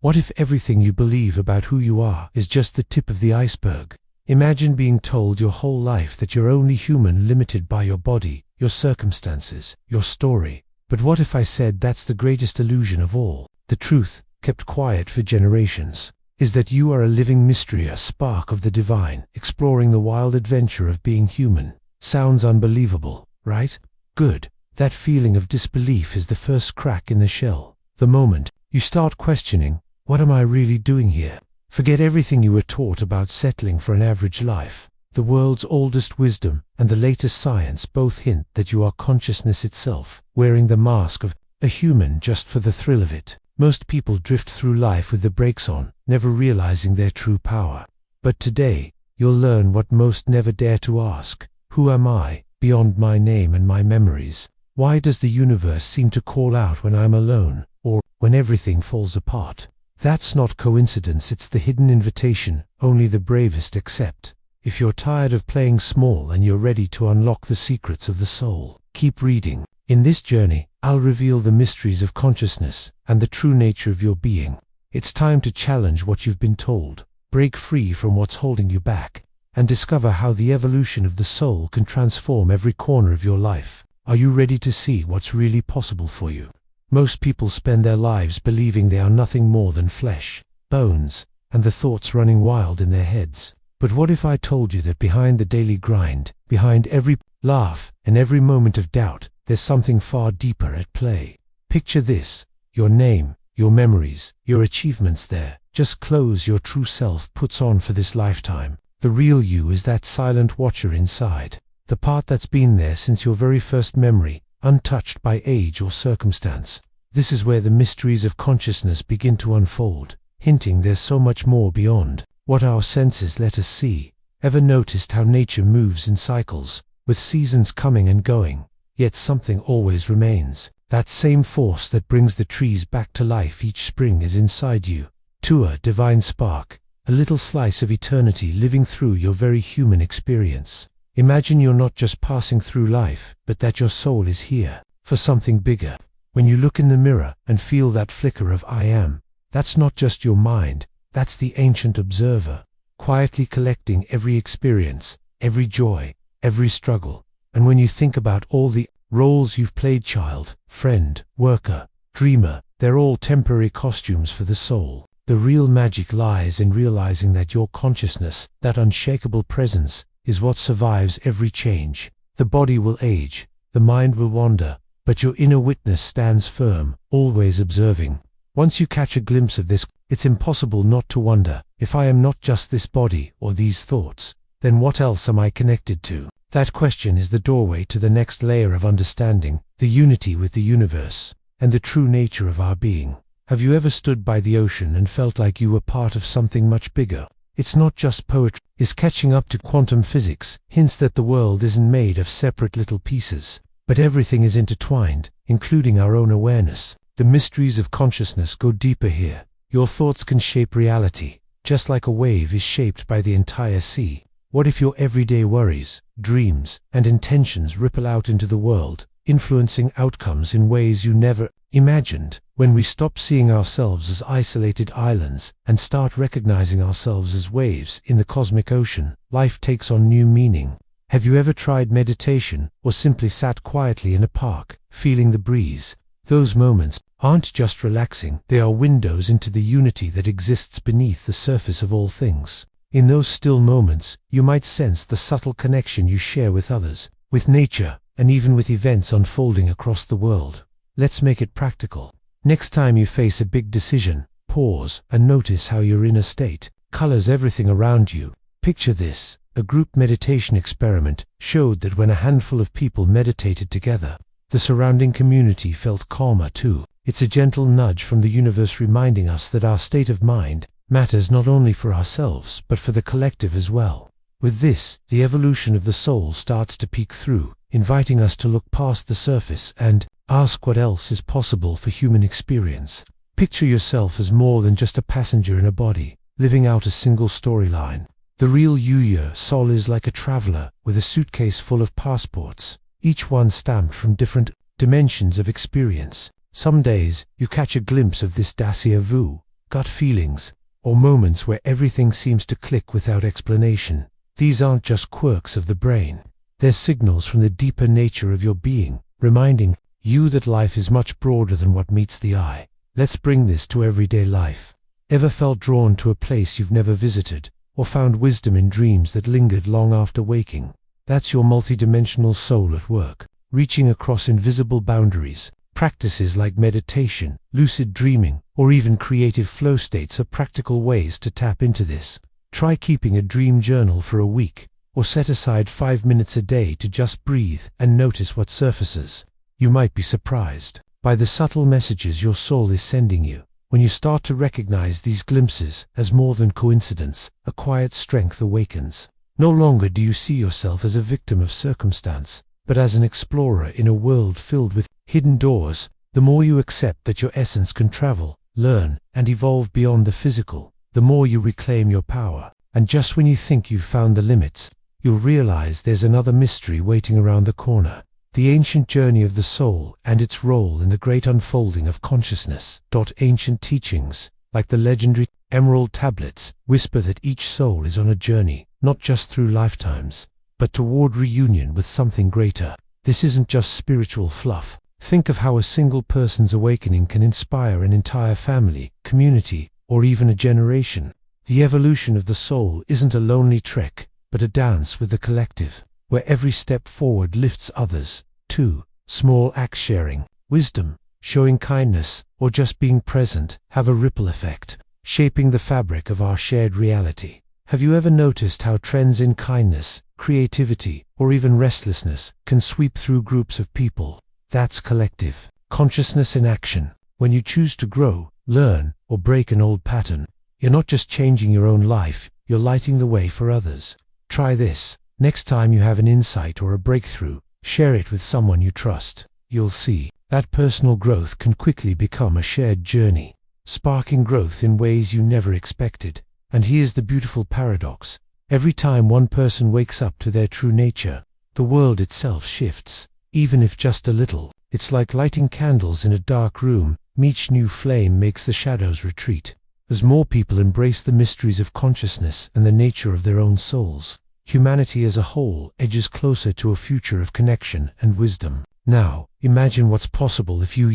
What if everything you believe about who you are is just the tip of the iceberg? Imagine being told your whole life that you're only human, limited by your body, your circumstances, your story. But what if I said that's the greatest illusion of all? The truth, kept quiet for generations, is that you are a living mystery, a spark of the divine, exploring the wild adventure of being human. Sounds unbelievable, right? Good. That feeling of disbelief is the first crack in the shell. The moment you start questioning, what am I really doing here? Forget everything you were taught about settling for an average life. The world's oldest wisdom and the latest science both hint that you are consciousness itself, wearing the mask of a human just for the thrill of it. Most people drift through life with the brakes on, never realizing their true power. But today, you'll learn what most never dare to ask. Who am I, beyond my name and my memories? Why does the universe seem to call out when I'm alone, or when everything falls apart? That's not coincidence, it's the hidden invitation only the bravest accept. If you're tired of playing small and you're ready to unlock the secrets of the soul, keep reading. In this journey, I'll reveal the mysteries of consciousness and the true nature of your being. It's time to challenge what you've been told, break free from what's holding you back, and discover how the evolution of the soul can transform every corner of your life. Are you ready to see what's really possible for you? Most people spend their lives believing they are nothing more than flesh, bones, and the thoughts running wild in their heads. But what if I told you that behind the daily grind, behind every laugh and every moment of doubt, there's something far deeper at play? Picture this: your name, your memories, your achievements there. Just clothes your true self puts on for this lifetime. The real you is that silent watcher inside, the part that's been there since your very first memory, untouched by age or circumstance. This is where the mysteries of consciousness begin to unfold, hinting there's so much more beyond what our senses let us see. Ever noticed how nature moves in cycles, with seasons coming and going, yet something always remains? That same force that brings the trees back to life each spring is inside you, to a divine spark, a little slice of eternity living through your very human experience. Imagine you're not just passing through life, but that your soul is here for something bigger. When you look in the mirror and feel that flicker of I am, that's not just your mind, that's the ancient observer, quietly collecting every experience, every joy, every struggle. And when you think about all the roles you've played, child, friend, worker, dreamer, they're all temporary costumes for the soul. The real magic lies in realizing that your consciousness, that unshakable presence, is what survives every change. The body will age, the mind will wander, but your inner witness stands firm, always observing. Once you catch a glimpse of this, it's impossible not to wonder, if I am not just this body or these thoughts, then what else am I connected to? That question is the doorway to the next layer of understanding, the unity with the universe, and the true nature of our being. Have you ever stood by the ocean and felt like you were part of something much bigger? It's not just poetry, it's catching up to quantum physics, hints that the world isn't made of separate little pieces, but everything is intertwined, including our own awareness. The mysteries of consciousness go deeper here. Your thoughts can shape reality, just like a wave is shaped by the entire sea. What if your everyday worries, dreams, and intentions ripple out into the world, influencing outcomes in ways you never imagined? When we stop seeing ourselves as isolated islands and start recognizing ourselves as waves in the cosmic ocean, life takes on new meaning. Have you ever tried meditation or simply sat quietly in a park, feeling the breeze? Those moments aren't just relaxing, they are windows into the unity that exists beneath the surface of all things. In those still moments, you might sense the subtle connection you share with others, with nature, and even with events unfolding across the world. Let's make it practical. Next time you face a big decision, pause and notice how your inner state colors everything around you. Picture this: a group meditation experiment showed that when a handful of people meditated together, the surrounding community felt calmer too. It's a gentle nudge from the universe reminding us that our state of mind matters not only for ourselves but for the collective as well. With this, the evolution of the soul starts to peek through, inviting us to look past the surface and ask what else is possible for human experience. Picture yourself as more than just a passenger in a body, living out a single storyline. The real you, your soul, is like a traveler with a suitcase full of passports, each one stamped from different dimensions of experience. Some days, you catch a glimpse of this déjà vu, gut feelings, or moments where everything seems to click without explanation. These aren't just quirks of the brain. They're signals from the deeper nature of your being, reminding you that life is much broader than what meets the eye. Let's bring this to everyday life. Ever felt drawn to a place you've never visited, or found wisdom in dreams that lingered long after waking? That's your multidimensional soul at work, reaching across invisible boundaries. Practices like meditation, lucid dreaming, or even creative flow states are practical ways to tap into this. Try keeping a dream journal for a week, or set aside 5 minutes a day to just breathe and notice what surfaces. You might be surprised by the subtle messages your soul is sending you. When you start to recognize these glimpses as more than coincidence, a quiet strength awakens. No longer do you see yourself as a victim of circumstance, but as an explorer in a world filled with hidden doors. The more you accept that your essence can travel, learn, and evolve beyond the physical, the more you reclaim your power. And just when you think you've found the limits, you'll realize there's another mystery waiting around the corner. The ancient journey of the soul and its role in the great unfolding of consciousness. Ancient teachings, like the legendary Emerald Tablets, whisper that each soul is on a journey, not just through lifetimes, but toward reunion with something greater. This isn't just spiritual fluff. Think of how a single person's awakening can inspire an entire family, community, or even a generation. The evolution of the soul isn't a lonely trek, but a dance with the collective, where every step forward lifts others. 2. Small acts sharing, wisdom, showing kindness, or just being present, have a ripple effect, shaping the fabric of our shared reality. Have you ever noticed how trends in kindness, creativity, or even restlessness can sweep through groups of people? That's collective consciousness in action. When you choose to grow, learn, or break an old pattern, you're not just changing your own life, you're lighting the way for others. Try this. Next time you have an insight or a breakthrough, share it with someone you trust. You'll see that personal growth can quickly become a shared journey, sparking growth in ways you never expected. And here's the beautiful paradox. Every time one person wakes up to their true nature, the world itself shifts, even if just a little. It's like lighting candles in a dark room. Each new flame makes the shadows retreat. As more people embrace the mysteries of consciousness and the nature of their own souls, humanity as a whole edges closer to a future of connection and wisdom. Now, imagine what's possible if you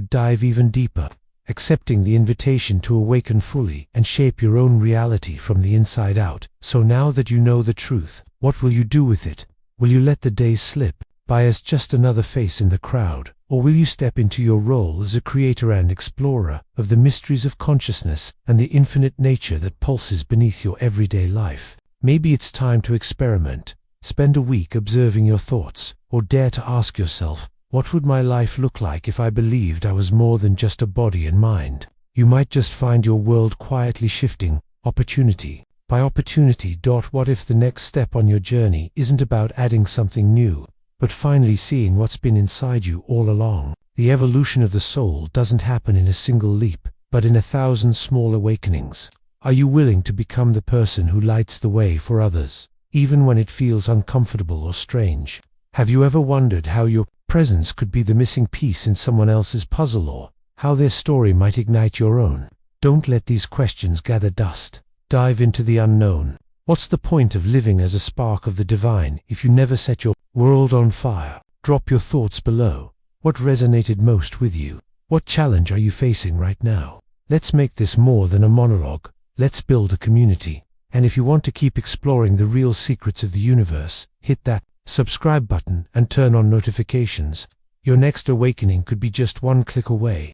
dive even deeper, accepting the invitation to awaken fully and shape your own reality from the inside out. So now that you know the truth, what will you do with it? Will you let the days slip by as just another face in the crowd? Or will you step into your role as a creator and explorer of the mysteries of consciousness and the infinite nature that pulses beneath your everyday life? Maybe it's time to experiment. Spend a week observing your thoughts, or dare to ask yourself, what would my life look like if I believed I was more than just a body and mind? You might just find your world quietly shifting, opportunity by opportunity. What if the next step on your journey isn't about adding something new, but finally seeing what's been inside you all along? The evolution of the soul doesn't happen in a single leap, but in 1,000 small awakenings. Are you willing to become the person who lights the way for others, even when it feels uncomfortable or strange? Have you ever wondered how your presence could be the missing piece in someone else's puzzle, or how their story might ignite your own? Don't let these questions gather dust. Dive into the unknown. What's the point of living as a spark of the divine if you never set your world on fire? Drop your thoughts below. What resonated most with you? What challenge are you facing right now? Let's make this more than a monologue. Let's build a community. And if you want to keep exploring the real secrets of the universe, hit that subscribe button and turn on notifications. Your next awakening could be just one click away.